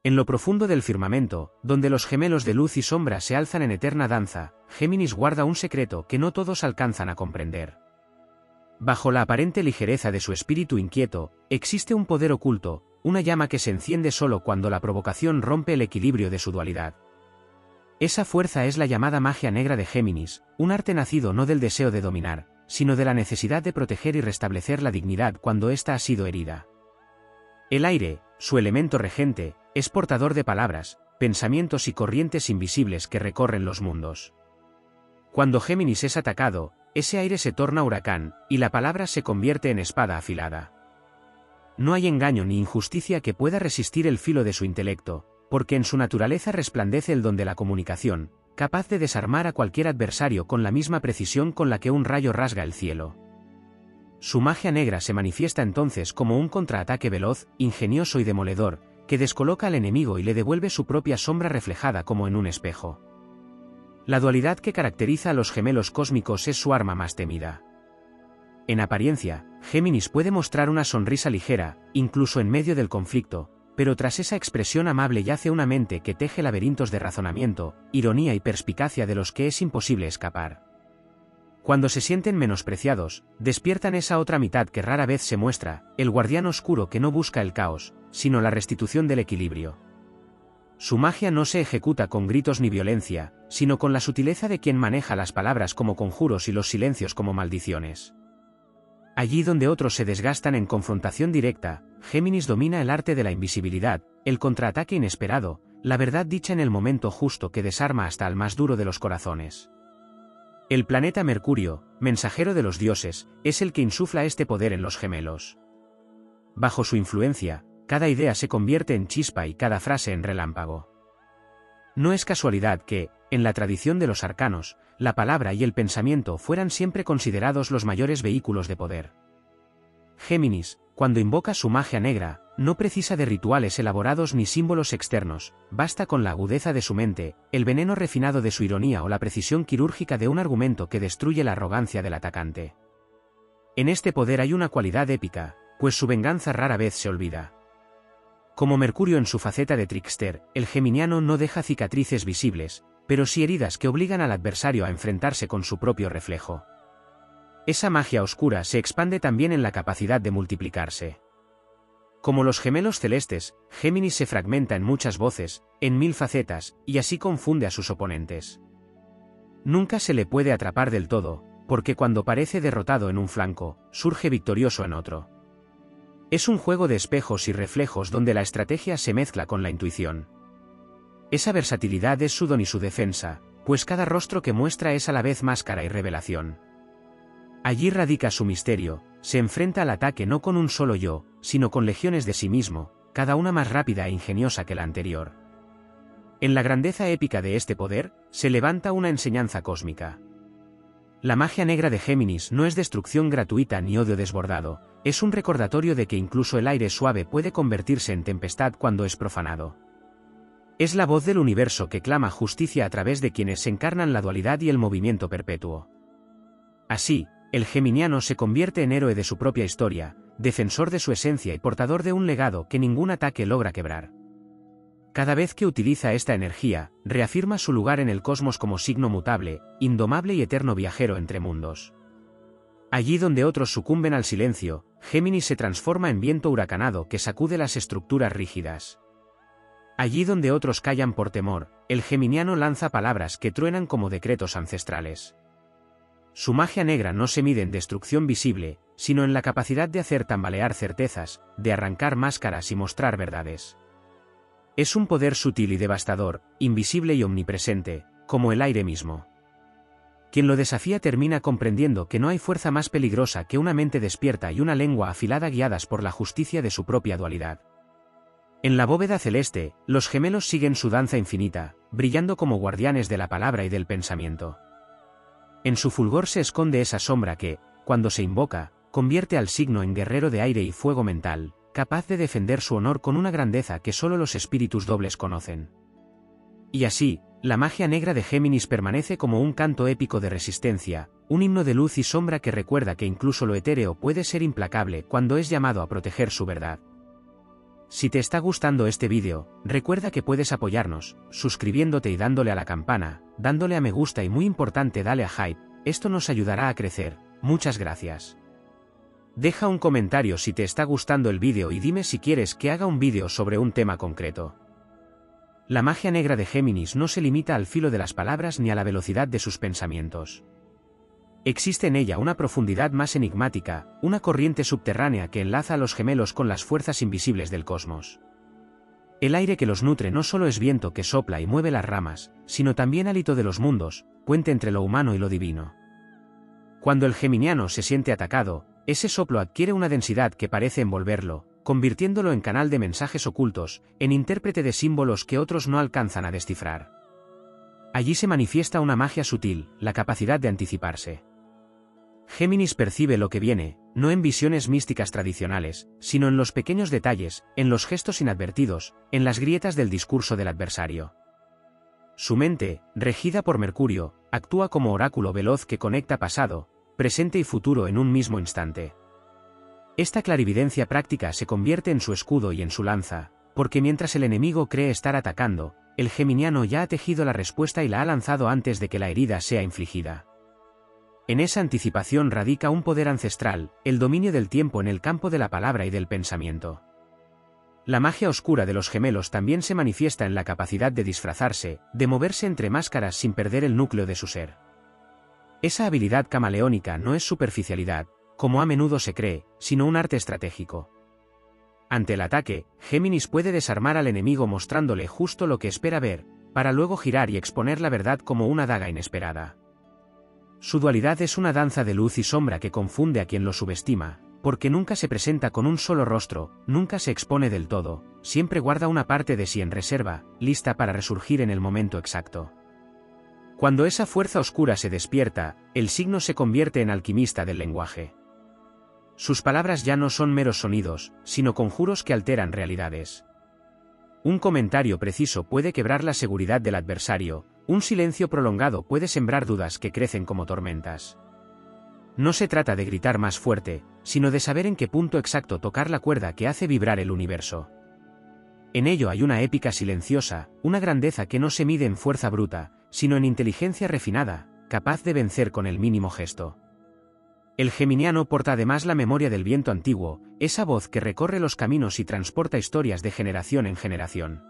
En lo profundo del firmamento, donde los gemelos de luz y sombra se alzan en eterna danza, Géminis guarda un secreto que no todos alcanzan a comprender. Bajo la aparente ligereza de su espíritu inquieto, existe un poder oculto, una llama que se enciende solo cuando la provocación rompe el equilibrio de su dualidad. Esa fuerza es la llamada magia negra de Géminis, un arte nacido no del deseo de dominar, sino de la necesidad de proteger y restablecer la dignidad cuando ésta ha sido herida. El aire, su elemento regente, es portador de palabras, pensamientos y corrientes invisibles que recorren los mundos. Cuando Géminis es atacado, ese aire se torna huracán, y la palabra se convierte en espada afilada. No hay engaño ni injusticia que pueda resistir el filo de su intelecto, porque en su naturaleza resplandece el don de la comunicación, capaz de desarmar a cualquier adversario con la misma precisión con la que un rayo rasga el cielo. Su magia negra se manifiesta entonces como un contraataque veloz, ingenioso y demoledor, que descoloca al enemigo y le devuelve su propia sombra reflejada como en un espejo. La dualidad que caracteriza a los gemelos cósmicos es su arma más temida. En apariencia, Géminis puede mostrar una sonrisa ligera, incluso en medio del conflicto, pero tras esa expresión amable yace una mente que teje laberintos de razonamiento, ironía y perspicacia de los que es imposible escapar. Cuando se sienten menospreciados, despiertan esa otra mitad que rara vez se muestra, el guardián oscuro que no busca el caos, sino la restitución del equilibrio. Su magia no se ejecuta con gritos ni violencia, sino con la sutileza de quien maneja las palabras como conjuros y los silencios como maldiciones. Allí donde otros se desgastan en confrontación directa, Géminis domina el arte de la invisibilidad, el contraataque inesperado, la verdad dicha en el momento justo que desarma hasta al más duro de los corazones. El planeta Mercurio, mensajero de los dioses, es el que insufla este poder en los gemelos. Bajo su influencia, cada idea se convierte en chispa y cada frase en relámpago. No es casualidad que, en la tradición de los arcanos, la palabra y el pensamiento fueran siempre considerados los mayores vehículos de poder. Géminis, cuando invoca su magia negra, no precisa de rituales elaborados ni símbolos externos, basta con la agudeza de su mente, el veneno refinado de su ironía o la precisión quirúrgica de un argumento que destruye la arrogancia del atacante. En este poder hay una cualidad épica, pues su venganza rara vez se olvida. Como Mercurio en su faceta de trickster, el geminiano no deja cicatrices visibles, pero sí heridas que obligan al adversario a enfrentarse con su propio reflejo. Esa magia oscura se expande también en la capacidad de multiplicarse. Como los gemelos celestes, Géminis se fragmenta en muchas voces, en 1000 facetas, y así confunde a sus oponentes. Nunca se le puede atrapar del todo, porque cuando parece derrotado en un flanco, surge victorioso en otro. Es un juego de espejos y reflejos donde la estrategia se mezcla con la intuición. Esa versatilidad es su don y su defensa, pues cada rostro que muestra es a la vez máscara y revelación. Allí radica su misterio, se enfrenta al ataque no con un solo yo, sino con legiones de sí mismo, cada una más rápida e ingeniosa que la anterior. En la grandeza épica de este poder, se levanta una enseñanza cósmica. La magia negra de Géminis no es destrucción gratuita ni odio desbordado, es un recordatorio de que incluso el aire suave puede convertirse en tempestad cuando es profanado. Es la voz del universo que clama justicia a través de quienes encarnan la dualidad y el movimiento perpetuo. Así, el geminiano se convierte en héroe de su propia historia, defensor de su esencia y portador de un legado que ningún ataque logra quebrar. Cada vez que utiliza esta energía, reafirma su lugar en el cosmos como signo mutable, indomable y eterno viajero entre mundos. Allí donde otros sucumben al silencio, Géminis se transforma en viento huracanado que sacude las estructuras rígidas. Allí donde otros callan por temor, el geminiano lanza palabras que truenan como decretos ancestrales. Su magia negra no se mide en destrucción visible, sino en la capacidad de hacer tambalear certezas, de arrancar máscaras y mostrar verdades. Es un poder sutil y devastador, invisible y omnipresente, como el aire mismo. Quien lo desafía termina comprendiendo que no hay fuerza más peligrosa que una mente despierta y una lengua afilada guiadas por la justicia de su propia dualidad. En la bóveda celeste, los gemelos siguen su danza infinita, brillando como guardianes de la palabra y del pensamiento. En su fulgor se esconde esa sombra que, cuando se invoca, convierte al signo en guerrero de aire y fuego mental, capaz de defender su honor con una grandeza que solo los espíritus dobles conocen. Y así, la magia negra de Géminis permanece como un canto épico de resistencia, un himno de luz y sombra que recuerda que incluso lo etéreo puede ser implacable cuando es llamado a proteger su verdad. Si te está gustando este vídeo, recuerda que puedes apoyarnos, suscribiéndote y dándole a la campana, dándole a me gusta y muy importante dale a hype, esto nos ayudará a crecer, muchas gracias. Deja un comentario si te está gustando el vídeo y dime si quieres que haga un vídeo sobre un tema concreto. La magia negra de Géminis no se limita al filo de las palabras ni a la velocidad de sus pensamientos. Existe en ella una profundidad más enigmática, una corriente subterránea que enlaza a los gemelos con las fuerzas invisibles del cosmos. El aire que los nutre no solo es viento que sopla y mueve las ramas, sino también hálito de los mundos, puente entre lo humano y lo divino. Cuando el geminiano se siente atacado, ese soplo adquiere una densidad que parece envolverlo, convirtiéndolo en canal de mensajes ocultos, en intérprete de símbolos que otros no alcanzan a descifrar. Allí se manifiesta una magia sutil, la capacidad de anticiparse. Géminis percibe lo que viene, no en visiones místicas tradicionales, sino en los pequeños detalles, en los gestos inadvertidos, en las grietas del discurso del adversario. Su mente, regida por Mercurio, actúa como oráculo veloz que conecta pasado, presente y futuro en un mismo instante. Esta clarividencia práctica se convierte en su escudo y en su lanza, porque mientras el enemigo cree estar atacando, el geminiano ya ha tejido la respuesta y la ha lanzado antes de que la herida sea infligida. En esa anticipación radica un poder ancestral, el dominio del tiempo en el campo de la palabra y del pensamiento. La magia oscura de los gemelos también se manifiesta en la capacidad de disfrazarse, de moverse entre máscaras sin perder el núcleo de su ser. Esa habilidad camaleónica no es superficialidad, como a menudo se cree, sino un arte estratégico. Ante el ataque, Géminis puede desarmar al enemigo mostrándole justo lo que espera ver, para luego girar y exponer la verdad como una daga inesperada. Su dualidad es una danza de luz y sombra que confunde a quien lo subestima, porque nunca se presenta con un solo rostro, nunca se expone del todo, siempre guarda una parte de sí en reserva, lista para resurgir en el momento exacto. Cuando esa fuerza oscura se despierta, el signo se convierte en alquimista del lenguaje. Sus palabras ya no son meros sonidos, sino conjuros que alteran realidades. Un comentario preciso puede quebrar la seguridad del adversario, un silencio prolongado puede sembrar dudas que crecen como tormentas. No se trata de gritar más fuerte, sino de saber en qué punto exacto tocar la cuerda que hace vibrar el universo. En ello hay una épica silenciosa, una grandeza que no se mide en fuerza bruta, sino en inteligencia refinada, capaz de vencer con el mínimo gesto. El geminiano porta además la memoria del viento antiguo, esa voz que recorre los caminos y transporta historias de generación en generación.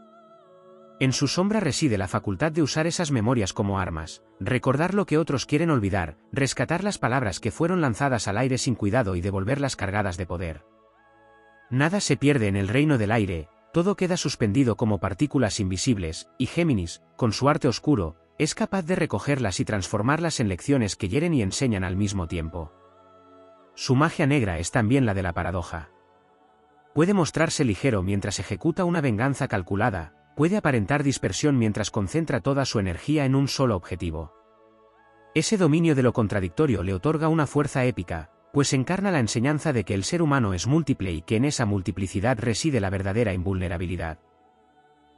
En su sombra reside la facultad de usar esas memorias como armas, recordar lo que otros quieren olvidar, rescatar las palabras que fueron lanzadas al aire sin cuidado y devolverlas cargadas de poder. Nada se pierde en el reino del aire, todo queda suspendido como partículas invisibles, y Géminis, con su arte oscuro, es capaz de recogerlas y transformarlas en lecciones que hieren y enseñan al mismo tiempo. Su magia negra es también la de la paradoja. Puede mostrarse ligero mientras ejecuta una venganza calculada, puede aparentar dispersión mientras concentra toda su energía en un solo objetivo. Ese dominio de lo contradictorio le otorga una fuerza épica, pues encarna la enseñanza de que el ser humano es múltiple y que en esa multiplicidad reside la verdadera invulnerabilidad.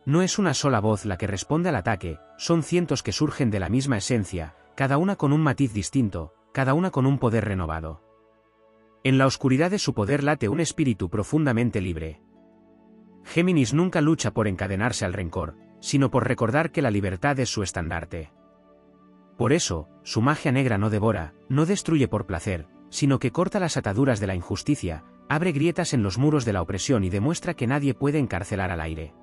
No es una sola voz la que responde al ataque, son cientos que surgen de la misma esencia, cada una con un matiz distinto, cada una con un poder renovado. En la oscuridad de su poder late un espíritu profundamente libre. Géminis nunca lucha por encadenarse al rencor, sino por recordar que la libertad es su estandarte. Por eso, su magia negra no devora, no destruye por placer, sino que corta las ataduras de la injusticia, abre grietas en los muros de la opresión y demuestra que nadie puede encarcelar al aire.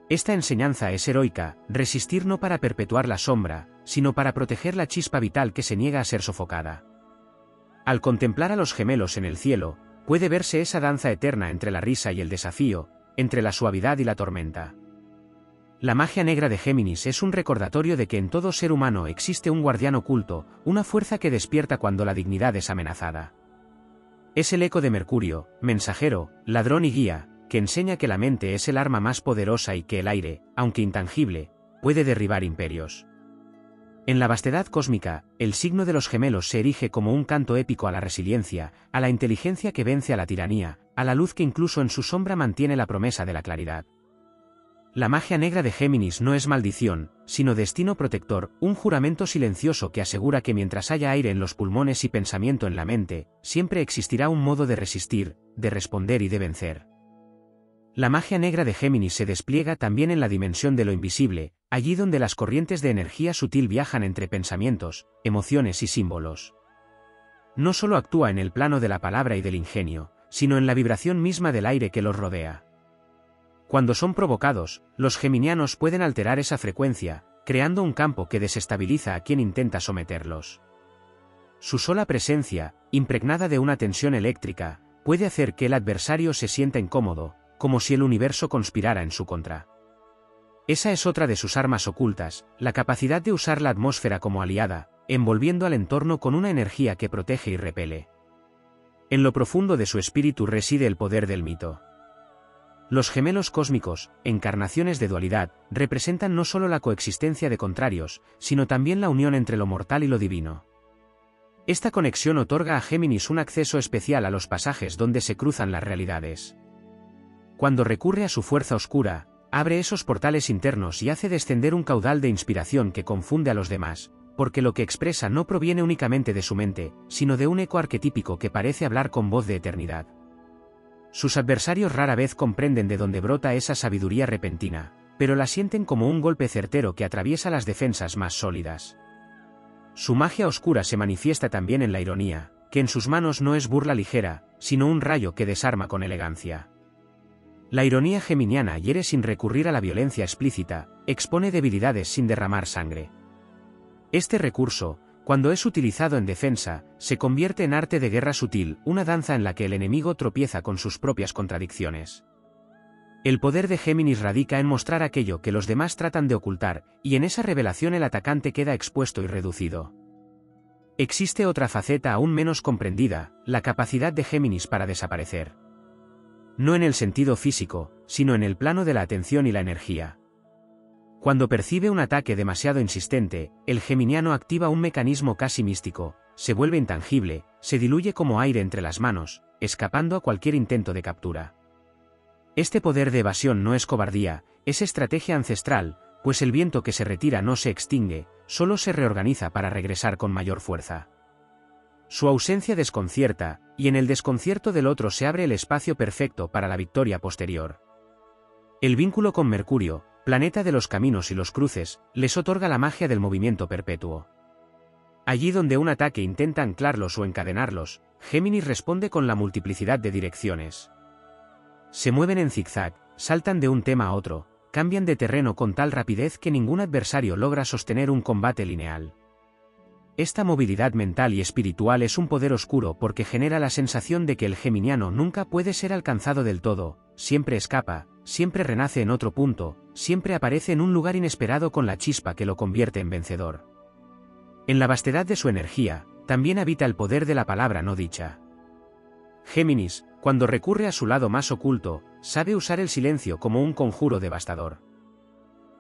Esta enseñanza es heroica, resistir no para perpetuar la sombra, sino para proteger la chispa vital que se niega a ser sofocada. Al contemplar a los gemelos en el cielo, puede verse esa danza eterna entre la risa y el desafío, entre la suavidad y la tormenta. La magia negra de Géminis es un recordatorio de que en todo ser humano existe un guardián oculto, una fuerza que despierta cuando la dignidad es amenazada. Es el eco de Mercurio, mensajero, ladrón y guía, que enseña que la mente es el arma más poderosa y que el aire, aunque intangible, puede derribar imperios. En la vastedad cósmica, el signo de los gemelos se erige como un canto épico a la resiliencia, a la inteligencia que vence a la tiranía, a la luz que incluso en su sombra mantiene la promesa de la claridad. La magia negra de Géminis no es maldición, sino destino protector, un juramento silencioso que asegura que mientras haya aire en los pulmones y pensamiento en la mente, siempre existirá un modo de resistir, de responder y de vencer. La magia negra de Géminis se despliega también en la dimensión de lo invisible, allí donde las corrientes de energía sutil viajan entre pensamientos, emociones y símbolos. No solo actúa en el plano de la palabra y del ingenio, sino en la vibración misma del aire que los rodea. Cuando son provocados, los geminianos pueden alterar esa frecuencia, creando un campo que desestabiliza a quien intenta someterlos. Su sola presencia, impregnada de una tensión eléctrica, puede hacer que el adversario se sienta incómodo, como si el universo conspirara en su contra. Esa es otra de sus armas ocultas, la capacidad de usar la atmósfera como aliada, envolviendo al entorno con una energía que protege y repele. En lo profundo de su espíritu reside el poder del mito. Los gemelos cósmicos, encarnaciones de dualidad, representan no solo la coexistencia de contrarios, sino también la unión entre lo mortal y lo divino. Esta conexión otorga a Géminis un acceso especial a los pasajes donde se cruzan las realidades. Cuando recurre a su fuerza oscura, abre esos portales internos y hace descender un caudal de inspiración que confunde a los demás, porque lo que expresa no proviene únicamente de su mente, sino de un eco arquetípico que parece hablar con voz de eternidad. Sus adversarios rara vez comprenden de dónde brota esa sabiduría repentina, pero la sienten como un golpe certero que atraviesa las defensas más sólidas. Su magia oscura se manifiesta también en la ironía, que en sus manos no es burla ligera, sino un rayo que desarma con elegancia. La ironía geminiana hiere sin recurrir a la violencia explícita, expone debilidades sin derramar sangre. Este recurso, cuando es utilizado en defensa, se convierte en arte de guerra sutil, una danza en la que el enemigo tropieza con sus propias contradicciones. El poder de Géminis radica en mostrar aquello que los demás tratan de ocultar, y en esa revelación el atacante queda expuesto y reducido. Existe otra faceta aún menos comprendida, la capacidad de Géminis para desaparecer. No en el sentido físico, sino en el plano de la atención y la energía. Cuando percibe un ataque demasiado insistente, el geminiano activa un mecanismo casi místico, se vuelve intangible, se diluye como aire entre las manos, escapando a cualquier intento de captura. Este poder de evasión no es cobardía, es estrategia ancestral, pues el viento que se retira no se extingue, solo se reorganiza para regresar con mayor fuerza. Su ausencia desconcierta, y en el desconcierto del otro se abre el espacio perfecto para la victoria posterior. El vínculo con Mercurio, planeta de los caminos y los cruces, les otorga la magia del movimiento perpetuo. Allí donde un ataque intenta anclarlos o encadenarlos, Géminis responde con la multiplicidad de direcciones. Se mueven en zigzag, saltan de un tema a otro, cambian de terreno con tal rapidez que ningún adversario logra sostener un combate lineal. Esta movilidad mental y espiritual es un poder oscuro porque genera la sensación de que el geminiano nunca puede ser alcanzado del todo, siempre escapa, siempre renace en otro punto, siempre aparece en un lugar inesperado con la chispa que lo convierte en vencedor. En la vastedad de su energía, también habita el poder de la palabra no dicha. Géminis, cuando recurre a su lado más oculto, sabe usar el silencio como un conjuro devastador.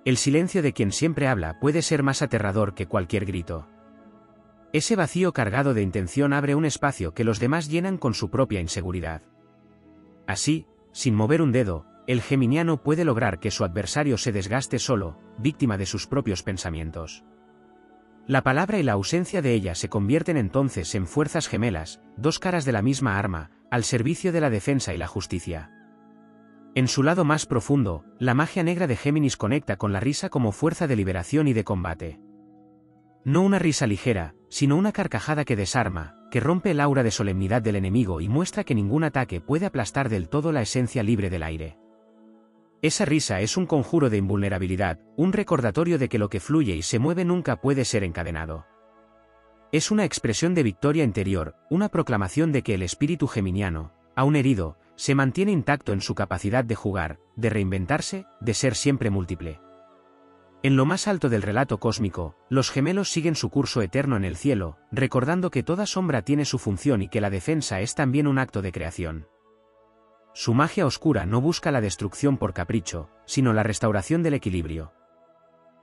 El silencio de quien siempre habla puede ser más aterrador que cualquier grito. Ese vacío cargado de intención abre un espacio que los demás llenan con su propia inseguridad. Así, sin mover un dedo, el geminiano puede lograr que su adversario se desgaste solo, víctima de sus propios pensamientos. La palabra y la ausencia de ella se convierten entonces en fuerzas gemelas, dos caras de la misma arma, al servicio de la defensa y la justicia. En su lado más profundo, la magia negra de Géminis conecta con la risa como fuerza de liberación y de combate. No una risa ligera, sino una carcajada que desarma, que rompe el aura de solemnidad del enemigo y muestra que ningún ataque puede aplastar del todo la esencia libre del aire. Esa risa es un conjuro de invulnerabilidad, un recordatorio de que lo que fluye y se mueve nunca puede ser encadenado. Es una expresión de victoria interior, una proclamación de que el espíritu geminiano, aún herido, se mantiene intacto en su capacidad de jugar, de reinventarse, de ser siempre múltiple. En lo más alto del relato cósmico, los gemelos siguen su curso eterno en el cielo, recordando que toda sombra tiene su función y que la defensa es también un acto de creación. Su magia oscura no busca la destrucción por capricho, sino la restauración del equilibrio.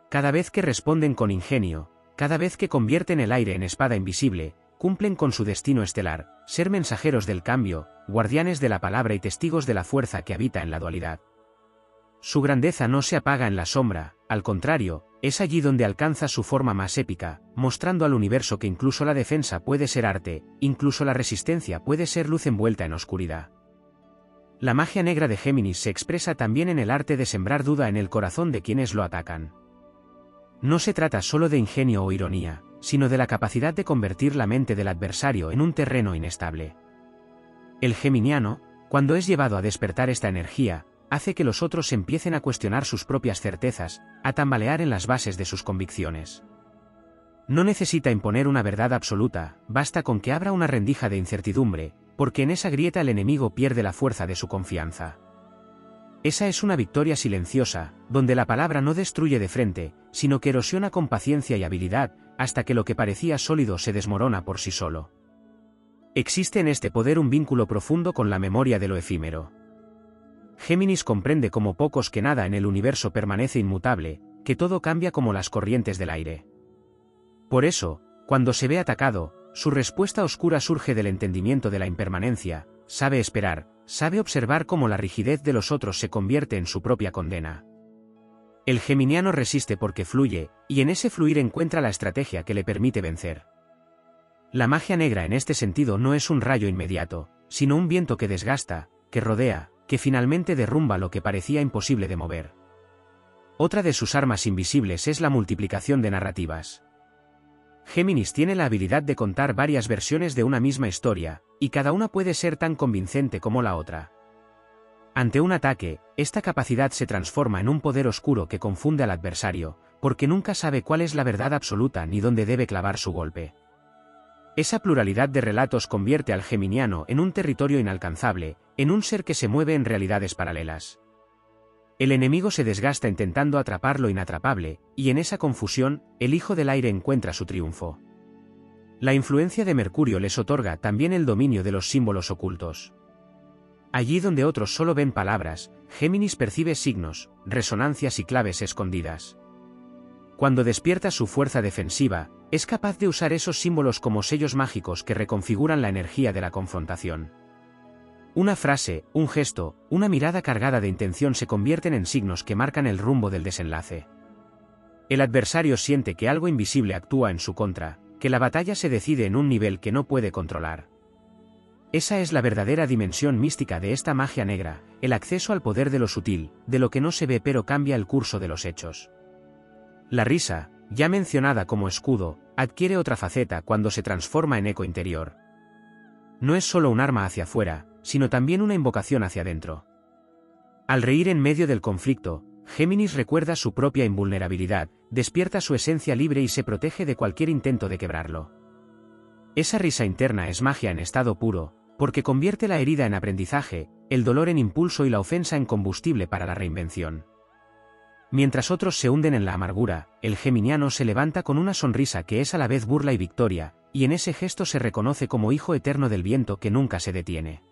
Cada vez que responden con ingenio, cada vez que convierten el aire en espada invisible, cumplen con su destino estelar, ser mensajeros del cambio, guardianes de la palabra y testigos de la fuerza que habita en la dualidad. Su grandeza no se apaga en la sombra, al contrario, es allí donde alcanza su forma más épica, mostrando al universo que incluso la defensa puede ser arte, incluso la resistencia puede ser luz envuelta en oscuridad. La magia negra de Géminis se expresa también en el arte de sembrar duda en el corazón de quienes lo atacan. No se trata solo de ingenio o ironía, sino de la capacidad de convertir la mente del adversario en un terreno inestable. El geminiano, cuando es llevado a despertar esta energía, hace que los otros empiecen a cuestionar sus propias certezas, a tambalear en las bases de sus convicciones. No necesita imponer una verdad absoluta, basta con que abra una rendija de incertidumbre, porque en esa grieta el enemigo pierde la fuerza de su confianza. Esa es una victoria silenciosa, donde la palabra no destruye de frente, sino que erosiona con paciencia y habilidad, hasta que lo que parecía sólido se desmorona por sí solo. Existe en este poder un vínculo profundo con la memoria de lo efímero. Géminis comprende como pocos que nada en el universo permanece inmutable, que todo cambia como las corrientes del aire. Por eso, cuando se ve atacado, su respuesta oscura surge del entendimiento de la impermanencia, sabe esperar, sabe observar cómo la rigidez de los otros se convierte en su propia condena. El geminiano resiste porque fluye, y en ese fluir encuentra la estrategia que le permite vencer. La magia negra en este sentido no es un rayo inmediato, sino un viento que desgasta, que rodea, que finalmente derrumba lo que parecía imposible de mover. Otra de sus armas invisibles es la multiplicación de narrativas. Géminis tiene la habilidad de contar varias versiones de una misma historia, y cada una puede ser tan convincente como la otra. Ante un ataque, esta capacidad se transforma en un poder oscuro que confunde al adversario, porque nunca sabe cuál es la verdad absoluta ni dónde debe clavar su golpe. Esa pluralidad de relatos convierte al geminiano en un territorio inalcanzable, en un ser que se mueve en realidades paralelas. El enemigo se desgasta intentando atrapar lo inatrapable, y en esa confusión, el hijo del aire encuentra su triunfo. La influencia de Mercurio les otorga también el dominio de los símbolos ocultos. Allí donde otros solo ven palabras, Géminis percibe signos, resonancias y claves escondidas. Cuando despierta su fuerza defensiva, es capaz de usar esos símbolos como sellos mágicos que reconfiguran la energía de la confrontación. Una frase, un gesto, una mirada cargada de intención se convierten en signos que marcan el rumbo del desenlace. El adversario siente que algo invisible actúa en su contra, que la batalla se decide en un nivel que no puede controlar. Esa es la verdadera dimensión mística de esta magia negra, el acceso al poder de lo sutil, de lo que no se ve pero cambia el curso de los hechos. La risa, ya mencionada como escudo, adquiere otra faceta cuando se transforma en eco interior. No es solo un arma hacia afuera, sino también una invocación hacia adentro. Al reír en medio del conflicto, Géminis recuerda su propia invulnerabilidad, despierta su esencia libre y se protege de cualquier intento de quebrarlo. Esa risa interna es magia en estado puro, porque convierte la herida en aprendizaje, el dolor en impulso y la ofensa en combustible para la reinvención. Mientras otros se hunden en la amargura, el geminiano se levanta con una sonrisa que es a la vez burla y victoria, y en ese gesto se reconoce como hijo eterno del viento que nunca se detiene.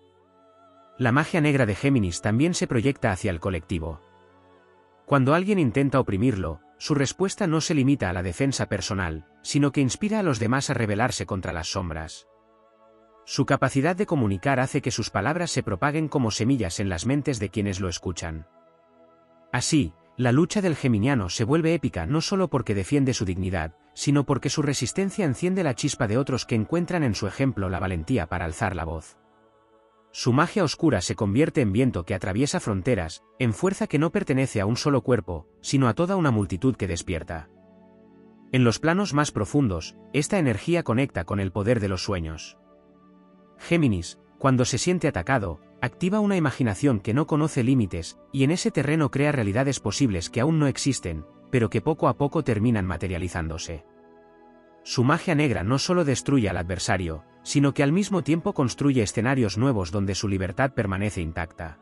La magia negra de Géminis también se proyecta hacia el colectivo. Cuando alguien intenta oprimirlo, su respuesta no se limita a la defensa personal, sino que inspira a los demás a rebelarse contra las sombras. Su capacidad de comunicar hace que sus palabras se propaguen como semillas en las mentes de quienes lo escuchan. Así, la lucha del geminiano se vuelve épica no solo porque defiende su dignidad, sino porque su resistencia enciende la chispa de otros que encuentran en su ejemplo la valentía para alzar la voz. Su magia oscura se convierte en viento que atraviesa fronteras, en fuerza que no pertenece a un solo cuerpo, sino a toda una multitud que despierta. En los planos más profundos, esta energía conecta con el poder de los sueños. Géminis, cuando se siente atacado, activa una imaginación que no conoce límites, y en ese terreno crea realidades posibles que aún no existen, pero que poco a poco terminan materializándose. Su magia negra no solo destruye al adversario, sino que al mismo tiempo construye escenarios nuevos donde su libertad permanece intacta.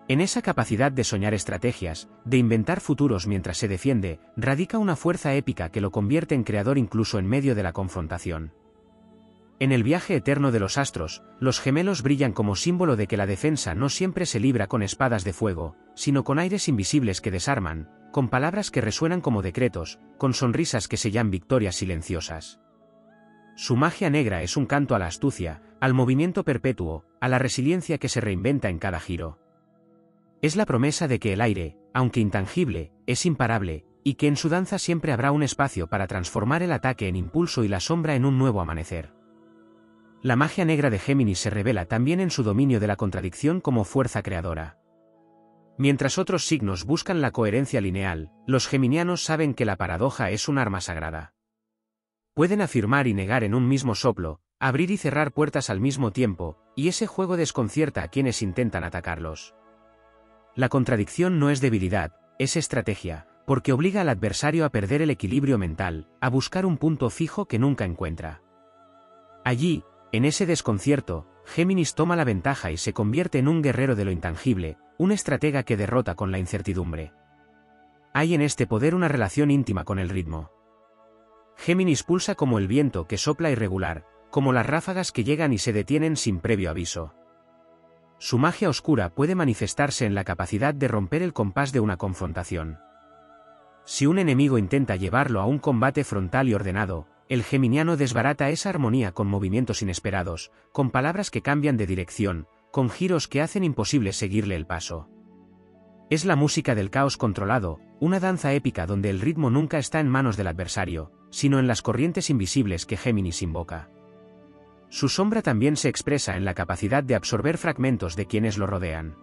En esa capacidad de soñar estrategias, de inventar futuros mientras se defiende, radica una fuerza épica que lo convierte en creador incluso en medio de la confrontación. En el viaje eterno de los astros, los gemelos brillan como símbolo de que la defensa no siempre se libra con espadas de fuego, sino con aires invisibles que desarman, con palabras que resuenan como decretos, con sonrisas que sellan victorias silenciosas. Su magia negra es un canto a la astucia, al movimiento perpetuo, a la resiliencia que se reinventa en cada giro. Es la promesa de que el aire, aunque intangible, es imparable, y que en su danza siempre habrá un espacio para transformar el ataque en impulso y la sombra en un nuevo amanecer. La magia negra de Géminis se revela también en su dominio de la contradicción como fuerza creadora. Mientras otros signos buscan la coherencia lineal, los geminianos saben que la paradoja es un arma sagrada. Pueden afirmar y negar en un mismo soplo, abrir y cerrar puertas al mismo tiempo, y ese juego desconcierta a quienes intentan atacarlos. La contradicción no es debilidad, es estrategia, porque obliga al adversario a perder el equilibrio mental, a buscar un punto fijo que nunca encuentra. Allí, en ese desconcierto, Géminis toma la ventaja y se convierte en un guerrero de lo intangible, un estratega que derrota con la incertidumbre. Hay en este poder una relación íntima con el ritmo. Géminis pulsa como el viento que sopla irregular, como las ráfagas que llegan y se detienen sin previo aviso. Su magia oscura puede manifestarse en la capacidad de romper el compás de una confrontación. Si un enemigo intenta llevarlo a un combate frontal y ordenado, el geminiano desbarata esa armonía con movimientos inesperados, con palabras que cambian de dirección, con giros que hacen imposible seguirle el paso. Es la música del caos controlado, una danza épica donde el ritmo nunca está en manos del adversario, sino en las corrientes invisibles que Géminis invoca. Su sombra también se expresa en la capacidad de absorber fragmentos de quienes lo rodean.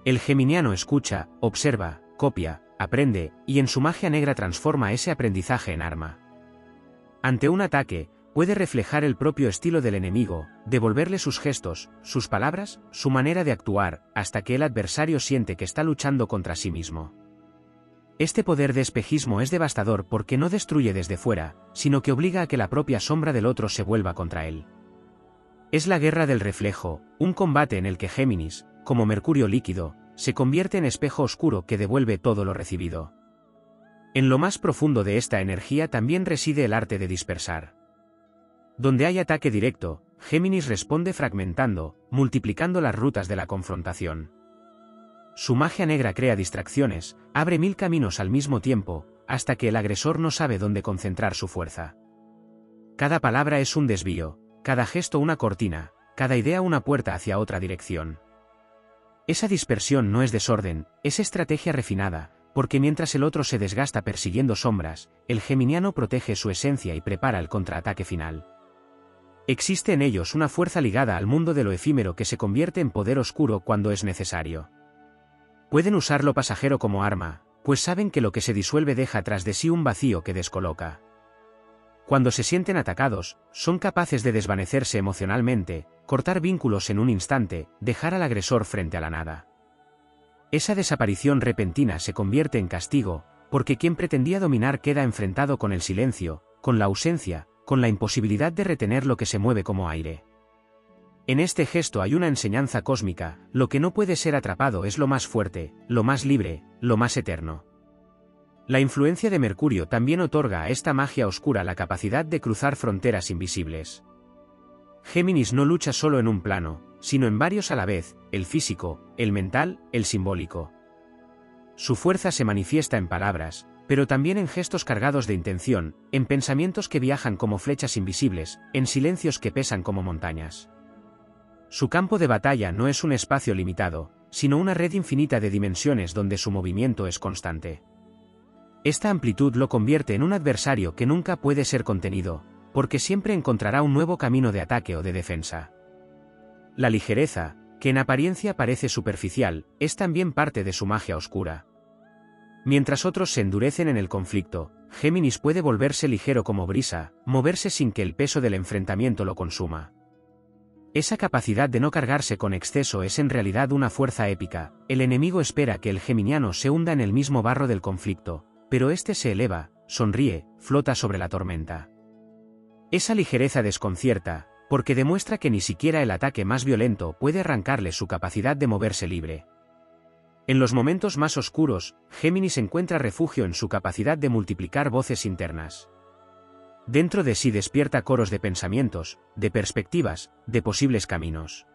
El geminiano escucha, observa, copia, aprende, y en su magia negra transforma ese aprendizaje en arma. Ante un ataque, puede reflejar el propio estilo del enemigo, devolverle sus gestos, sus palabras, su manera de actuar, hasta que el adversario siente que está luchando contra sí mismo. Este poder de espejismo es devastador porque no destruye desde fuera, sino que obliga a que la propia sombra del otro se vuelva contra él. Es la guerra del reflejo, un combate en el que Géminis, como mercurio líquido, se convierte en espejo oscuro que devuelve todo lo recibido. En lo más profundo de esta energía también reside el arte de dispersar. Donde hay ataque directo, Géminis responde fragmentando, multiplicando las rutas de la confrontación. Su magia negra crea distracciones, abre 1000 caminos al mismo tiempo, hasta que el agresor no sabe dónde concentrar su fuerza. Cada palabra es un desvío, cada gesto una cortina, cada idea una puerta hacia otra dirección. Esa dispersión no es desorden, es estrategia refinada, porque mientras el otro se desgasta persiguiendo sombras, el geminiano protege su esencia y prepara el contraataque final. Existe en ellos una fuerza ligada al mundo de lo efímero que se convierte en poder oscuro cuando es necesario. Pueden usar lo pasajero como arma, pues saben que lo que se disuelve deja tras de sí un vacío que descoloca. Cuando se sienten atacados, son capaces de desvanecerse emocionalmente, cortar vínculos en un instante, dejar al agresor frente a la nada. Esa desaparición repentina se convierte en castigo, porque quien pretendía dominar queda enfrentado con el silencio, con la ausencia, con la imposibilidad de retener lo que se mueve como aire. En este gesto hay una enseñanza cósmica: lo que no puede ser atrapado es lo más fuerte, lo más libre, lo más eterno. La influencia de Mercurio también otorga a esta magia oscura la capacidad de cruzar fronteras invisibles. Géminis no lucha solo en un plano, sino en varios a la vez: el físico, el mental, el simbólico. Su fuerza se manifiesta en palabras, pero también en gestos cargados de intención, en pensamientos que viajan como flechas invisibles, en silencios que pesan como montañas. Su campo de batalla no es un espacio limitado, sino una red infinita de dimensiones donde su movimiento es constante. Esta amplitud lo convierte en un adversario que nunca puede ser contenido, porque siempre encontrará un nuevo camino de ataque o de defensa. La ligereza, que en apariencia parece superficial, es también parte de su magia oscura. Mientras otros se endurecen en el conflicto, Géminis puede volverse ligero como brisa, moverse sin que el peso del enfrentamiento lo consuma. Esa capacidad de no cargarse con exceso es en realidad una fuerza épica. El enemigo espera que el geminiano se hunda en el mismo barro del conflicto, pero este se eleva, sonríe, flota sobre la tormenta. Esa ligereza desconcierta, porque demuestra que ni siquiera el ataque más violento puede arrancarle su capacidad de moverse libre. En los momentos más oscuros, Géminis encuentra refugio en su capacidad de multiplicar voces internas. Dentro de sí despierta coros de pensamientos, de perspectivas, de posibles caminos.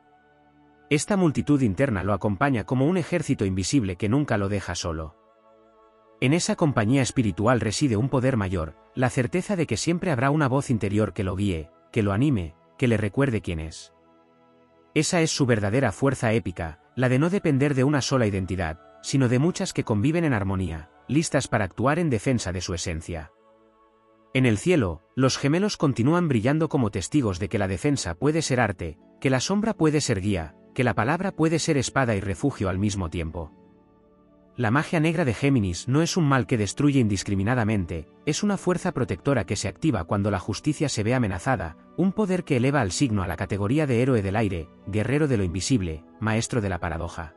Esta multitud interna lo acompaña como un ejército invisible que nunca lo deja solo. En esa compañía espiritual reside un poder mayor, la certeza de que siempre habrá una voz interior que lo guíe, que lo anime, que le recuerde quién es. Esa es su verdadera fuerza épica, la de no depender de una sola identidad, sino de muchas que conviven en armonía, listas para actuar en defensa de su esencia. En el cielo, los gemelos continúan brillando como testigos de que la defensa puede ser arte, que la sombra puede ser guía, que la palabra puede ser espada y refugio al mismo tiempo. La magia negra de Géminis no es un mal que destruye indiscriminadamente, es una fuerza protectora que se activa cuando la justicia se ve amenazada, un poder que eleva al signo a la categoría de héroe del aire, guerrero de lo invisible, maestro de la paradoja.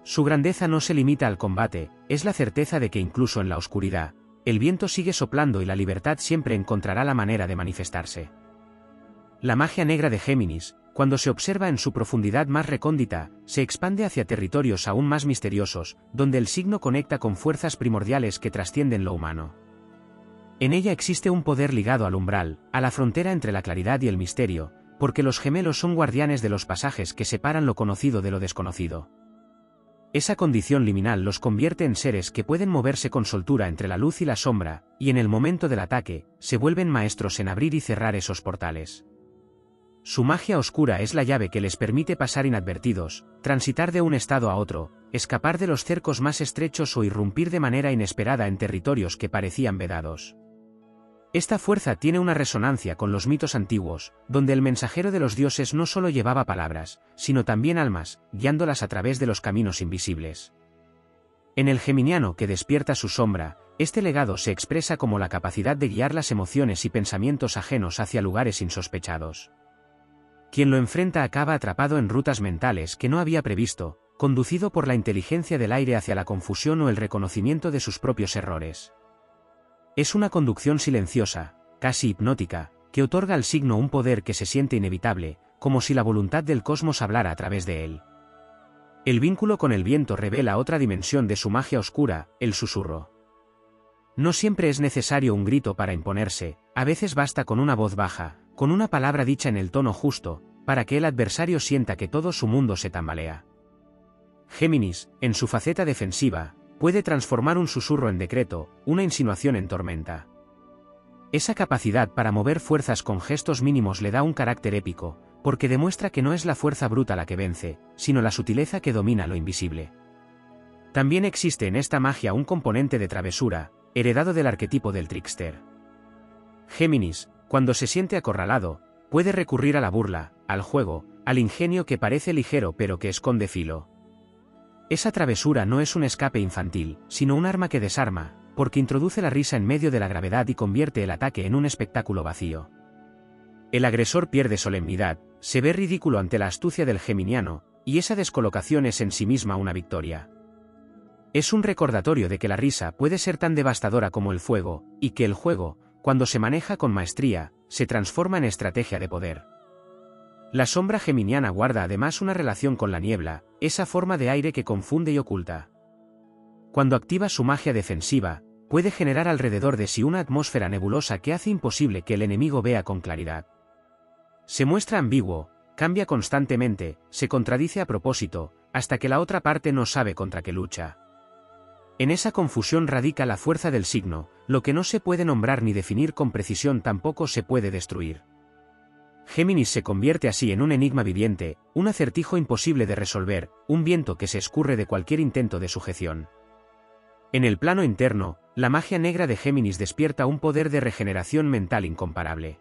Su grandeza no se limita al combate, es la certeza de que incluso en la oscuridad, el viento sigue soplando y la libertad siempre encontrará la manera de manifestarse. La magia negra de Géminis, cuando se observa en su profundidad más recóndita, se expande hacia territorios aún más misteriosos, donde el signo conecta con fuerzas primordiales que trascienden lo humano. En ella existe un poder ligado al umbral, a la frontera entre la claridad y el misterio, porque los gemelos son guardianes de los pasajes que separan lo conocido de lo desconocido. Esa condición liminal los convierte en seres que pueden moverse con soltura entre la luz y la sombra, y en el momento del ataque, se vuelven maestros en abrir y cerrar esos portales. Su magia oscura es la llave que les permite pasar inadvertidos, transitar de un estado a otro, escapar de los cercos más estrechos o irrumpir de manera inesperada en territorios que parecían vedados. Esta fuerza tiene una resonancia con los mitos antiguos, donde el mensajero de los dioses no solo llevaba palabras, sino también almas, guiándolas a través de los caminos invisibles. En el geminiano que despierta su sombra, este legado se expresa como la capacidad de guiar las emociones y pensamientos ajenos hacia lugares insospechados. Quien lo enfrenta acaba atrapado en rutas mentales que no había previsto, conducido por la inteligencia del aire hacia la confusión o el reconocimiento de sus propios errores. Es una conducción silenciosa, casi hipnótica, que otorga al signo un poder que se siente inevitable, como si la voluntad del cosmos hablara a través de él. El vínculo con el viento revela otra dimensión de su magia oscura, el susurro. No siempre es necesario un grito para imponerse, a veces basta con una voz baja, con una palabra dicha en el tono justo, para que el adversario sienta que todo su mundo se tambalea. Géminis, en su faceta defensiva, puede transformar un susurro en decreto, una insinuación en tormenta. Esa capacidad para mover fuerzas con gestos mínimos le da un carácter épico, porque demuestra que no es la fuerza bruta la que vence, sino la sutileza que domina lo invisible. También existe en esta magia un componente de travesura, heredado del arquetipo del trickster. Géminis, cuando se siente acorralado, puede recurrir a la burla, al juego, al ingenio que parece ligero pero que esconde filo. Esa travesura no es un escape infantil, sino un arma que desarma, porque introduce la risa en medio de la gravedad y convierte el ataque en un espectáculo vacío. El agresor pierde solemnidad, se ve ridículo ante la astucia del geminiano, y esa descolocación es en sí misma una victoria. Es un recordatorio de que la risa puede ser tan devastadora como el fuego, y que el juego, cuando se maneja con maestría, se transforma en estrategia de poder. La sombra geminiana guarda además una relación con la niebla, esa forma de aire que confunde y oculta. Cuando activa su magia defensiva, puede generar alrededor de sí una atmósfera nebulosa que hace imposible que el enemigo vea con claridad. Se muestra ambiguo, cambia constantemente, se contradice a propósito, hasta que la otra parte no sabe contra qué lucha. En esa confusión radica la fuerza del signo, lo que no se puede nombrar ni definir con precisión tampoco se puede destruir. Géminis se convierte así en un enigma viviente, un acertijo imposible de resolver, un viento que se escurre de cualquier intento de sujeción. En el plano interno, la magia negra de Géminis despierta un poder de regeneración mental incomparable.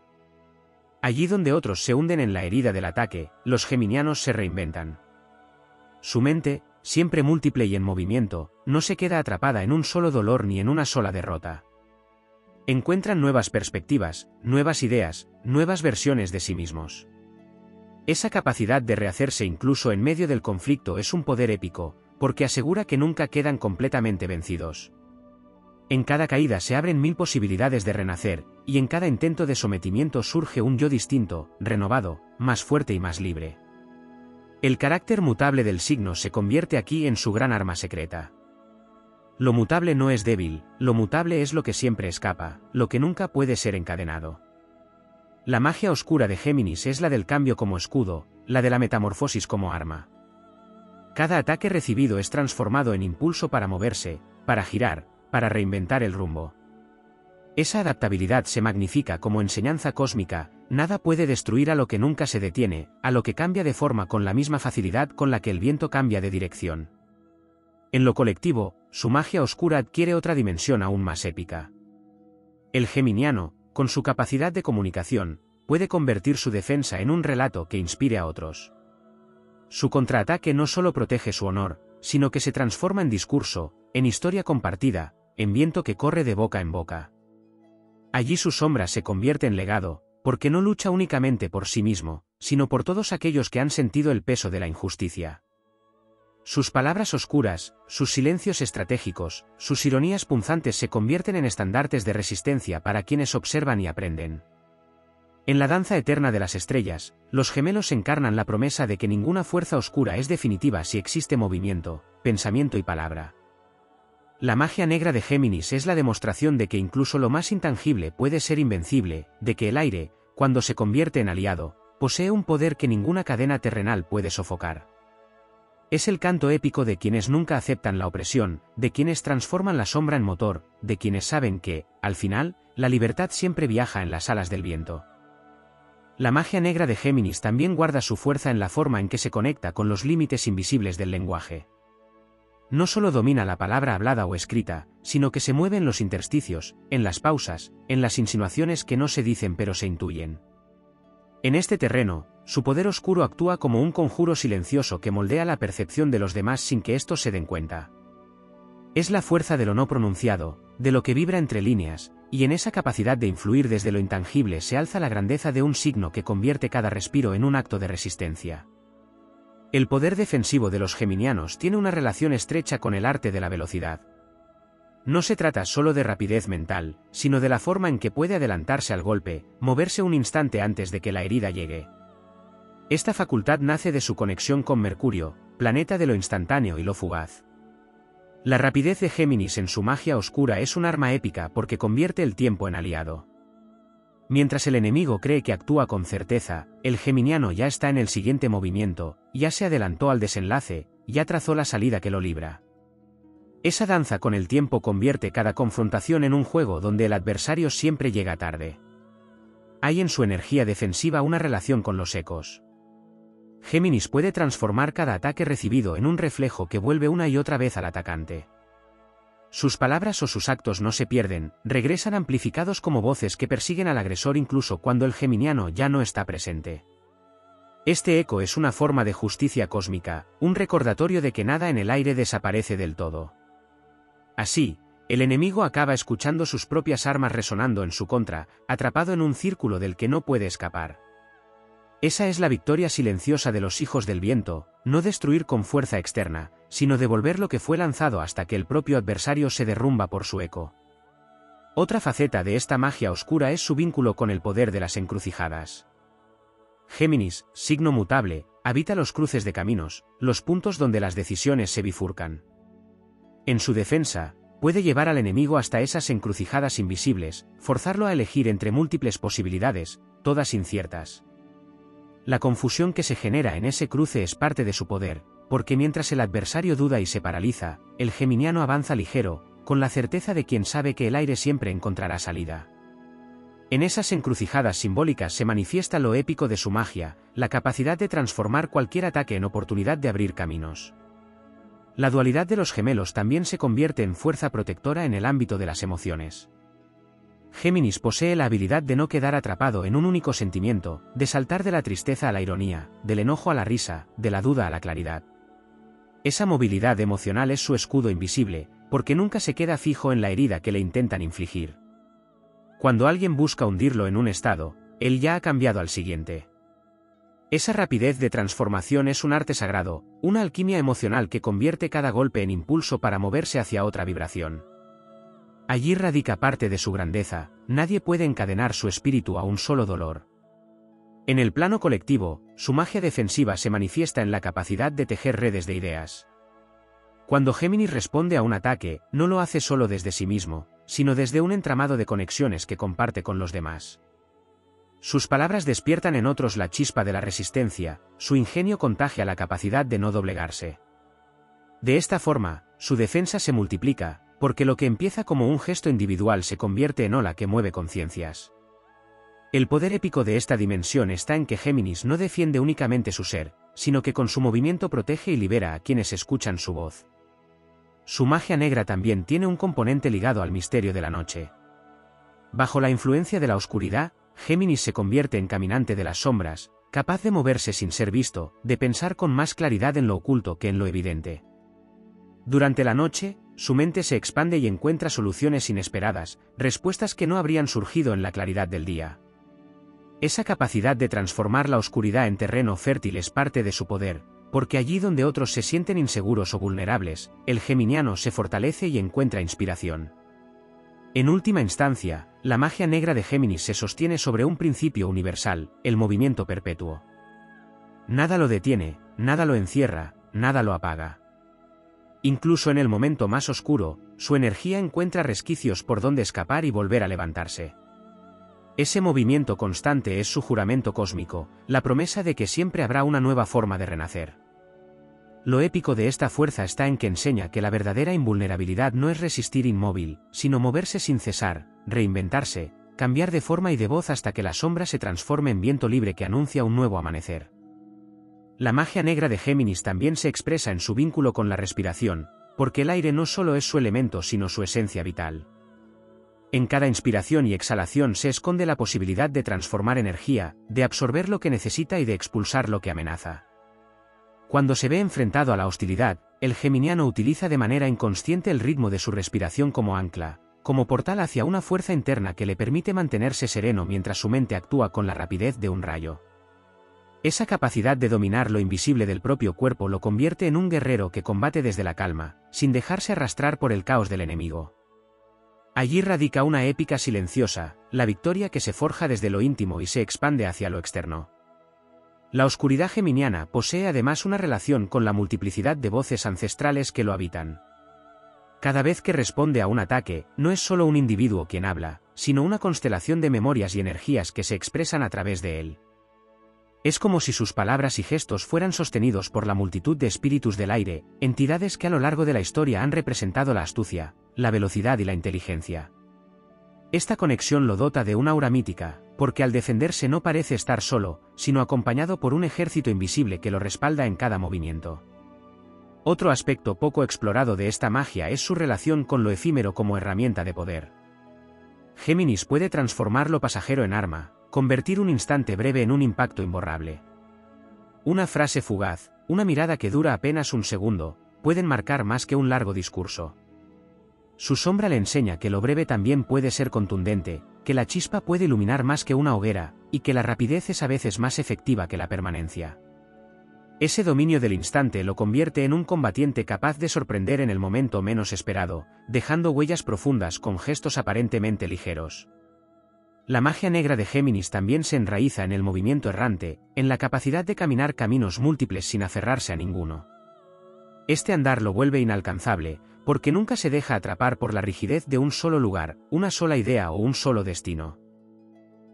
Allí donde otros se hunden en la herida del ataque, los geminianos se reinventan. Su mente, siempre múltiple y en movimiento, no se queda atrapada en un solo dolor ni en una sola derrota. Encuentran nuevas perspectivas, nuevas ideas, nuevas versiones de sí mismos. Esa capacidad de rehacerse incluso en medio del conflicto es un poder épico, porque asegura que nunca quedan completamente vencidos. En cada caída se abren 1000 posibilidades de renacer, y en cada intento de sometimiento surge un yo distinto, renovado, más fuerte y más libre. El carácter mutable del signo se convierte aquí en su gran arma secreta. Lo mutable no es débil, lo mutable es lo que siempre escapa, lo que nunca puede ser encadenado. La magia oscura de Géminis es la del cambio como escudo, la de la metamorfosis como arma. Cada ataque recibido es transformado en impulso para moverse, para girar, para reinventar el rumbo. Esa adaptabilidad se magnifica como enseñanza cósmica, nada puede destruir a lo que nunca se detiene, a lo que cambia de forma con la misma facilidad con la que el viento cambia de dirección. En lo colectivo, su magia oscura adquiere otra dimensión aún más épica. El geminiano, con su capacidad de comunicación, puede convertir su defensa en un relato que inspire a otros. Su contraataque no solo protege su honor, sino que se transforma en discurso, en historia compartida, en viento que corre de boca en boca. Allí su sombra se convierte en legado, porque no lucha únicamente por sí mismo, sino por todos aquellos que han sentido el peso de la injusticia. Sus palabras oscuras, sus silencios estratégicos, sus ironías punzantes se convierten en estandartes de resistencia para quienes observan y aprenden. En la danza eterna de las estrellas, los gemelos encarnan la promesa de que ninguna fuerza oscura es definitiva si existe movimiento, pensamiento y palabra. La magia negra de Géminis es la demostración de que incluso lo más intangible puede ser invencible, de que el aire, cuando se convierte en aliado, posee un poder que ninguna cadena terrenal puede sofocar. Es el canto épico de quienes nunca aceptan la opresión, de quienes transforman la sombra en motor, de quienes saben que, al final, la libertad siempre viaja en las alas del viento. La magia negra de Géminis también guarda su fuerza en la forma en que se conecta con los límites invisibles del lenguaje. No solo domina la palabra hablada o escrita, sino que se mueve en los intersticios, en las pausas, en las insinuaciones que no se dicen pero se intuyen. En este terreno, su poder oscuro actúa como un conjuro silencioso que moldea la percepción de los demás sin que estos se den cuenta. Es la fuerza de lo no pronunciado, de lo que vibra entre líneas, y en esa capacidad de influir desde lo intangible se alza la grandeza de un signo que convierte cada respiro en un acto de resistencia. El poder defensivo de los geminianos tiene una relación estrecha con el arte de la velocidad. No se trata solo de rapidez mental, sino de la forma en que puede adelantarse al golpe, moverse un instante antes de que la herida llegue. Esta facultad nace de su conexión con Mercurio, planeta de lo instantáneo y lo fugaz. La rapidez de Géminis en su magia oscura es un arma épica porque convierte el tiempo en aliado. Mientras el enemigo cree que actúa con certeza, el geminiano ya está en el siguiente movimiento, ya se adelantó al desenlace, ya trazó la salida que lo libra. Esa danza con el tiempo convierte cada confrontación en un juego donde el adversario siempre llega tarde. Hay en su energía defensiva una relación con los ecos. Géminis puede transformar cada ataque recibido en un reflejo que vuelve una y otra vez al atacante. Sus palabras o sus actos no se pierden, regresan amplificados como voces que persiguen al agresor incluso cuando el geminiano ya no está presente. Este eco es una forma de justicia cósmica, un recordatorio de que nada en el aire desaparece del todo. Así, el enemigo acaba escuchando sus propias armas resonando en su contra, atrapado en un círculo del que no puede escapar. Esa es la victoria silenciosa de los hijos del viento, no destruir con fuerza externa, sino devolver lo que fue lanzado hasta que el propio adversario se derrumba por su eco. Otra faceta de esta magia oscura es su vínculo con el poder de las encrucijadas. Géminis, signo mutable, habita los cruces de caminos, los puntos donde las decisiones se bifurcan. En su defensa, puede llevar al enemigo hasta esas encrucijadas invisibles, forzarlo a elegir entre múltiples posibilidades, todas inciertas. La confusión que se genera en ese cruce es parte de su poder, porque mientras el adversario duda y se paraliza, el geminiano avanza ligero, con la certeza de quien sabe que el aire siempre encontrará salida. En esas encrucijadas simbólicas se manifiesta lo épico de su magia, la capacidad de transformar cualquier ataque en oportunidad de abrir caminos. La dualidad de los gemelos también se convierte en fuerza protectora en el ámbito de las emociones. Géminis posee la habilidad de no quedar atrapado en un único sentimiento, de saltar de la tristeza a la ironía, del enojo a la risa, de la duda a la claridad. Esa movilidad emocional es su escudo invisible, porque nunca se queda fijo en la herida que le intentan infligir. Cuando alguien busca hundirlo en un estado, él ya ha cambiado al siguiente. Esa rapidez de transformación es un arte sagrado, una alquimia emocional que convierte cada golpe en impulso para moverse hacia otra vibración. Allí radica parte de su grandeza, nadie puede encadenar su espíritu a un solo dolor. En el plano colectivo, su magia defensiva se manifiesta en la capacidad de tejer redes de ideas. Cuando Géminis responde a un ataque, no lo hace solo desde sí mismo, sino desde un entramado de conexiones que comparte con los demás. Sus palabras despiertan en otros la chispa de la resistencia, su ingenio contagia la capacidad de no doblegarse. De esta forma, su defensa se multiplica, porque lo que empieza como un gesto individual se convierte en ola que mueve conciencias. El poder épico de esta dimensión está en que Géminis no defiende únicamente su ser, sino que con su movimiento protege y libera a quienes escuchan su voz. Su magia negra también tiene un componente ligado al misterio de la noche. Bajo la influencia de la oscuridad, Géminis se convierte en caminante de las sombras, capaz de moverse sin ser visto, de pensar con más claridad en lo oculto que en lo evidente. Durante la noche, su mente se expande y encuentra soluciones inesperadas, respuestas que no habrían surgido en la claridad del día. Esa capacidad de transformar la oscuridad en terreno fértil es parte de su poder, porque allí donde otros se sienten inseguros o vulnerables, el geminiano se fortalece y encuentra inspiración. En última instancia, la magia negra de Géminis se sostiene sobre un principio universal, el movimiento perpetuo. Nada lo detiene, nada lo encierra, nada lo apaga. Incluso en el momento más oscuro, su energía encuentra resquicios por donde escapar y volver a levantarse. Ese movimiento constante es su juramento cósmico, la promesa de que siempre habrá una nueva forma de renacer. Lo épico de esta fuerza está en que enseña que la verdadera invulnerabilidad no es resistir inmóvil, sino moverse sin cesar, reinventarse, cambiar de forma y de voz hasta que la sombra se transforme en viento libre que anuncia un nuevo amanecer. La magia negra de Géminis también se expresa en su vínculo con la respiración, porque el aire no solo es su elemento sino su esencia vital. En cada inspiración y exhalación se esconde la posibilidad de transformar energía, de absorber lo que necesita y de expulsar lo que amenaza. Cuando se ve enfrentado a la hostilidad, el geminiano utiliza de manera inconsciente el ritmo de su respiración como ancla, como portal hacia una fuerza interna que le permite mantenerse sereno mientras su mente actúa con la rapidez de un rayo. Esa capacidad de dominar lo invisible del propio cuerpo lo convierte en un guerrero que combate desde la calma, sin dejarse arrastrar por el caos del enemigo. Allí radica una épica silenciosa, la victoria que se forja desde lo íntimo y se expande hacia lo externo. La oscuridad geminiana posee además una relación con la multiplicidad de voces ancestrales que lo habitan. Cada vez que responde a un ataque, no es solo un individuo quien habla, sino una constelación de memorias y energías que se expresan a través de él. Es como si sus palabras y gestos fueran sostenidos por la multitud de espíritus del aire, entidades que a lo largo de la historia han representado la astucia, la velocidad y la inteligencia. Esta conexión lo dota de una aura mítica, porque al defenderse no parece estar solo, sino acompañado por un ejército invisible que lo respalda en cada movimiento. Otro aspecto poco explorado de esta magia es su relación con lo efímero como herramienta de poder. Géminis puede transformar lo pasajero en arma, convertir un instante breve en un impacto imborrable. Una frase fugaz, una mirada que dura apenas un segundo, pueden marcar más que un largo discurso. Su sombra le enseña que lo breve también puede ser contundente, que la chispa puede iluminar más que una hoguera, y que la rapidez es a veces más efectiva que la permanencia. Ese dominio del instante lo convierte en un combatiente capaz de sorprender en el momento menos esperado, dejando huellas profundas con gestos aparentemente ligeros. La magia negra de Géminis también se enraiza en el movimiento errante, en la capacidad de caminar caminos múltiples sin aferrarse a ninguno. Este andar lo vuelve inalcanzable, porque nunca se deja atrapar por la rigidez de un solo lugar, una sola idea o un solo destino.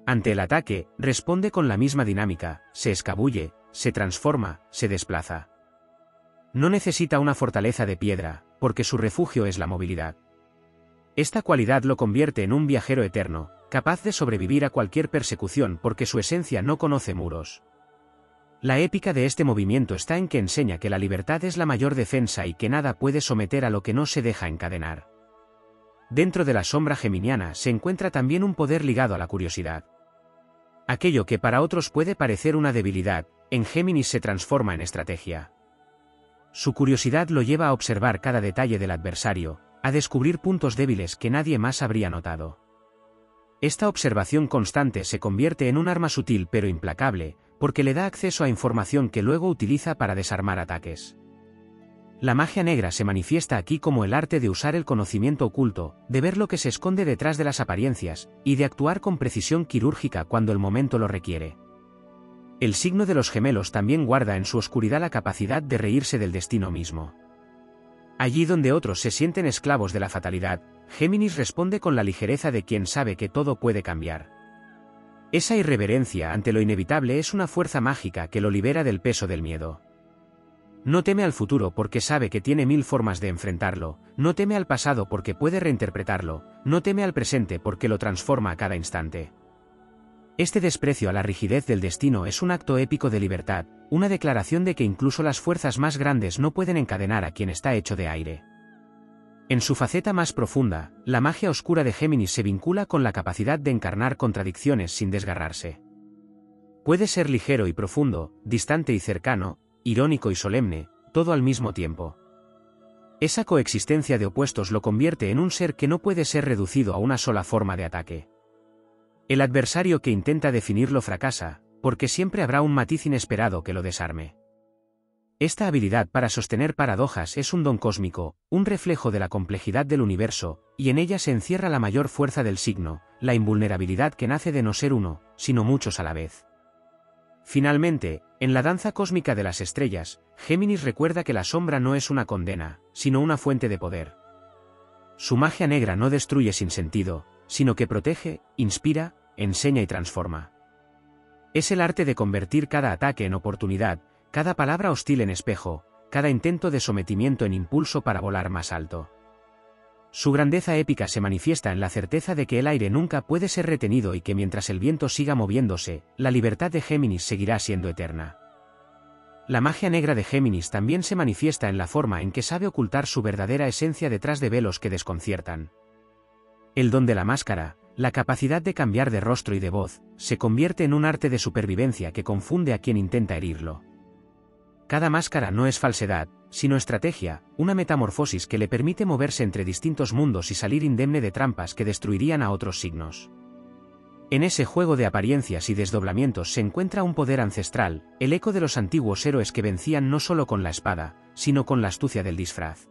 Ante el ataque, responde con la misma dinámica, se escabulle, se transforma, se desplaza. No necesita una fortaleza de piedra, porque su refugio es la movilidad. Esta cualidad lo convierte en un viajero eterno, capaz de sobrevivir a cualquier persecución porque su esencia no conoce muros. La épica de este movimiento está en que enseña que la libertad es la mayor defensa y que nada puede someter a lo que no se deja encadenar. Dentro de la sombra geminiana se encuentra también un poder ligado a la curiosidad. Aquello que para otros puede parecer una debilidad, en Géminis se transforma en estrategia. Su curiosidad lo lleva a observar cada detalle del adversario, a descubrir puntos débiles que nadie más habría notado. Esta observación constante se convierte en un arma sutil pero implacable, porque le da acceso a información que luego utiliza para desarmar ataques. La magia negra se manifiesta aquí como el arte de usar el conocimiento oculto, de ver lo que se esconde detrás de las apariencias, y de actuar con precisión quirúrgica cuando el momento lo requiere. El signo de los gemelos también guarda en su oscuridad la capacidad de reírse del destino mismo. Allí donde otros se sienten esclavos de la fatalidad, Géminis responde con la ligereza de quien sabe que todo puede cambiar. Esa irreverencia ante lo inevitable es una fuerza mágica que lo libera del peso del miedo. No teme al futuro porque sabe que tiene 1000 formas de enfrentarlo, no teme al pasado porque puede reinterpretarlo, no teme al presente porque lo transforma a cada instante. Este desprecio a la rigidez del destino es un acto épico de libertad, una declaración de que incluso las fuerzas más grandes no pueden encadenar a quien está hecho de aire. En su faceta más profunda, la magia oscura de Géminis se vincula con la capacidad de encarnar contradicciones sin desgarrarse. Puede ser ligero y profundo, distante y cercano, irónico y solemne, todo al mismo tiempo. Esa coexistencia de opuestos lo convierte en un ser que no puede ser reducido a una sola forma de ataque. El adversario que intenta definirlo fracasa, porque siempre habrá un matiz inesperado que lo desarme. Esta habilidad para sostener paradojas es un don cósmico, un reflejo de la complejidad del universo, y en ella se encierra la mayor fuerza del signo, la invulnerabilidad que nace de no ser uno, sino muchos a la vez. Finalmente, en la danza cósmica de las estrellas, Géminis recuerda que la sombra no es una condena, sino una fuente de poder. Su magia negra no destruye sin sentido, sino que protege, inspira, enseña y transforma. Es el arte de convertir cada ataque en oportunidad, cada palabra hostil en espejo, cada intento de sometimiento en impulso para volar más alto. Su grandeza épica se manifiesta en la certeza de que el aire nunca puede ser retenido y que mientras el viento siga moviéndose, la libertad de Géminis seguirá siendo eterna. La magia negra de Géminis también se manifiesta en la forma en que sabe ocultar su verdadera esencia detrás de velos que desconciertan. El don de la máscara, la capacidad de cambiar de rostro y de voz, se convierte en un arte de supervivencia que confunde a quien intenta herirlo. Cada máscara no es falsedad, sino estrategia, una metamorfosis que le permite moverse entre distintos mundos y salir indemne de trampas que destruirían a otros signos. En ese juego de apariencias y desdoblamientos se encuentra un poder ancestral, el eco de los antiguos héroes que vencían no solo con la espada, sino con la astucia del disfraz.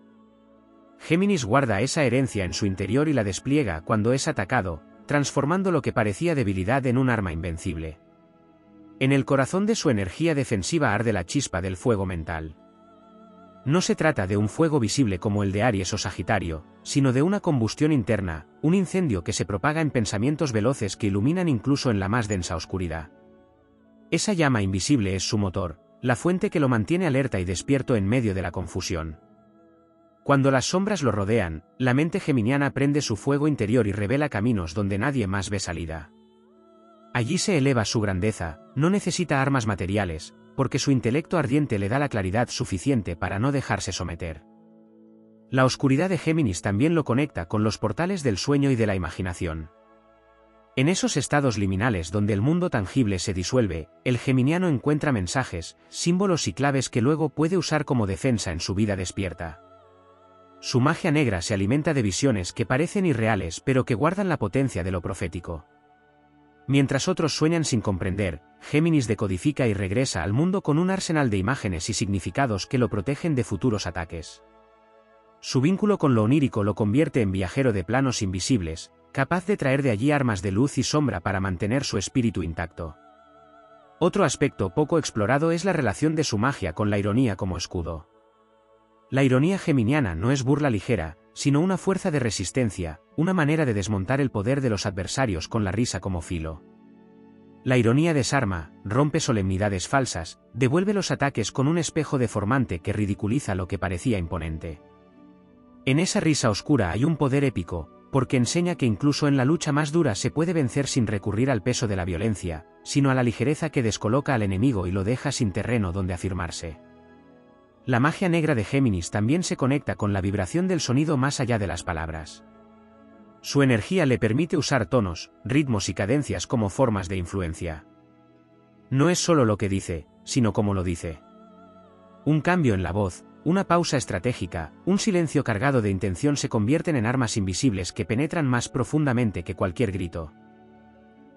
Géminis guarda esa herencia en su interior y la despliega cuando es atacado, transformando lo que parecía debilidad en un arma invencible. En el corazón de su energía defensiva arde la chispa del fuego mental. No se trata de un fuego visible como el de Aries o Sagitario, sino de una combustión interna, un incendio que se propaga en pensamientos veloces que iluminan incluso en la más densa oscuridad. Esa llama invisible es su motor, la fuente que lo mantiene alerta y despierto en medio de la confusión. Cuando las sombras lo rodean, la mente geminiana prende su fuego interior y revela caminos donde nadie más ve salida. Allí se eleva su grandeza, no necesita armas materiales, porque su intelecto ardiente le da la claridad suficiente para no dejarse someter. La oscuridad de Géminis también lo conecta con los portales del sueño y de la imaginación. En esos estados liminales donde el mundo tangible se disuelve, el geminiano encuentra mensajes, símbolos y claves que luego puede usar como defensa en su vida despierta. Su magia negra se alimenta de visiones que parecen irreales pero que guardan la potencia de lo profético. Mientras otros sueñan sin comprender, Géminis decodifica y regresa al mundo con un arsenal de imágenes y significados que lo protegen de futuros ataques. Su vínculo con lo onírico lo convierte en viajero de planos invisibles, capaz de traer de allí armas de luz y sombra para mantener su espíritu intacto. Otro aspecto poco explorado es la relación de su magia con la ironía como escudo. La ironía geminiana no es burla ligera, sino una fuerza de resistencia, una manera de desmontar el poder de los adversarios con la risa como filo. La ironía desarma, rompe solemnidades falsas, devuelve los ataques con un espejo deformante que ridiculiza lo que parecía imponente. En esa risa oscura hay un poder épico, porque enseña que incluso en la lucha más dura se puede vencer sin recurrir al peso de la violencia, sino a la ligereza que descoloca al enemigo y lo deja sin terreno donde afirmarse. La magia negra de Géminis también se conecta con la vibración del sonido más allá de las palabras. Su energía le permite usar tonos, ritmos y cadencias como formas de influencia. No es solo lo que dice, sino cómo lo dice. Un cambio en la voz, una pausa estratégica, un silencio cargado de intención se convierten en armas invisibles que penetran más profundamente que cualquier grito.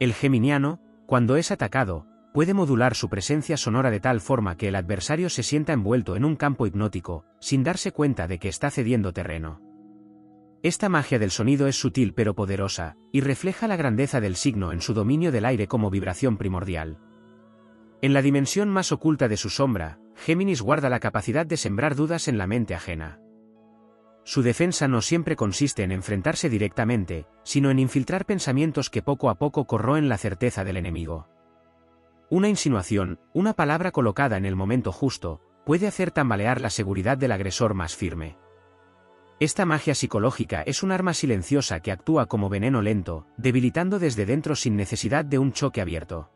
El geminiano, cuando es atacado, puede modular su presencia sonora de tal forma que el adversario se sienta envuelto en un campo hipnótico, sin darse cuenta de que está cediendo terreno. Esta magia del sonido es sutil pero poderosa, y refleja la grandeza del signo en su dominio del aire como vibración primordial. En la dimensión más oculta de su sombra, Géminis guarda la capacidad de sembrar dudas en la mente ajena. Su defensa no siempre consiste en enfrentarse directamente, sino en infiltrar pensamientos que poco a poco corroen la certeza del enemigo. Una insinuación, una palabra colocada en el momento justo, puede hacer tambalear la seguridad del agresor más firme. Esta magia psicológica es un arma silenciosa que actúa como veneno lento, debilitando desde dentro sin necesidad de un choque abierto.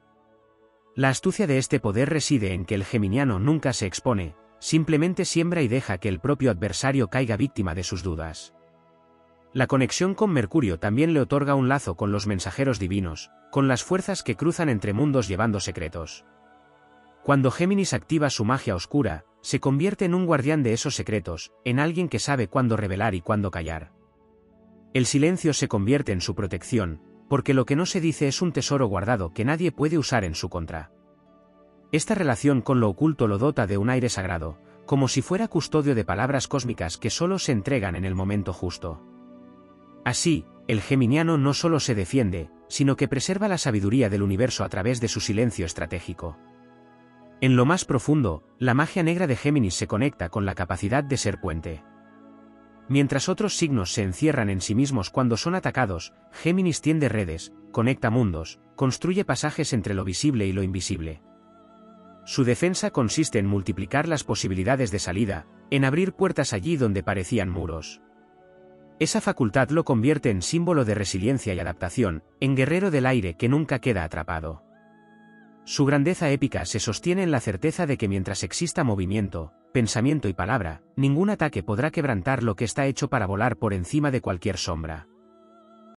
La astucia de este poder reside en que el geminiano nunca se expone, simplemente siembra y deja que el propio adversario caiga víctima de sus dudas. La conexión con Mercurio también le otorga un lazo con los mensajeros divinos, con las fuerzas que cruzan entre mundos llevando secretos. Cuando Géminis activa su magia oscura, se convierte en un guardián de esos secretos, en alguien que sabe cuándo revelar y cuándo callar. El silencio se convierte en su protección, porque lo que no se dice es un tesoro guardado que nadie puede usar en su contra. Esta relación con lo oculto lo dota de un aire sagrado, como si fuera custodio de palabras cósmicas que solo se entregan en el momento justo. Así, el geminiano no solo se defiende, sino que preserva la sabiduría del universo a través de su silencio estratégico. En lo más profundo, la magia negra de Géminis se conecta con la capacidad de ser puente. Mientras otros signos se encierran en sí mismos cuando son atacados, Géminis tiende redes, conecta mundos, construye pasajes entre lo visible y lo invisible. Su defensa consiste en multiplicar las posibilidades de salida, en abrir puertas allí donde parecían muros. Esa facultad lo convierte en símbolo de resiliencia y adaptación, en guerrero del aire que nunca queda atrapado. Su grandeza épica se sostiene en la certeza de que mientras exista movimiento, pensamiento y palabra, ningún ataque podrá quebrantar lo que está hecho para volar por encima de cualquier sombra.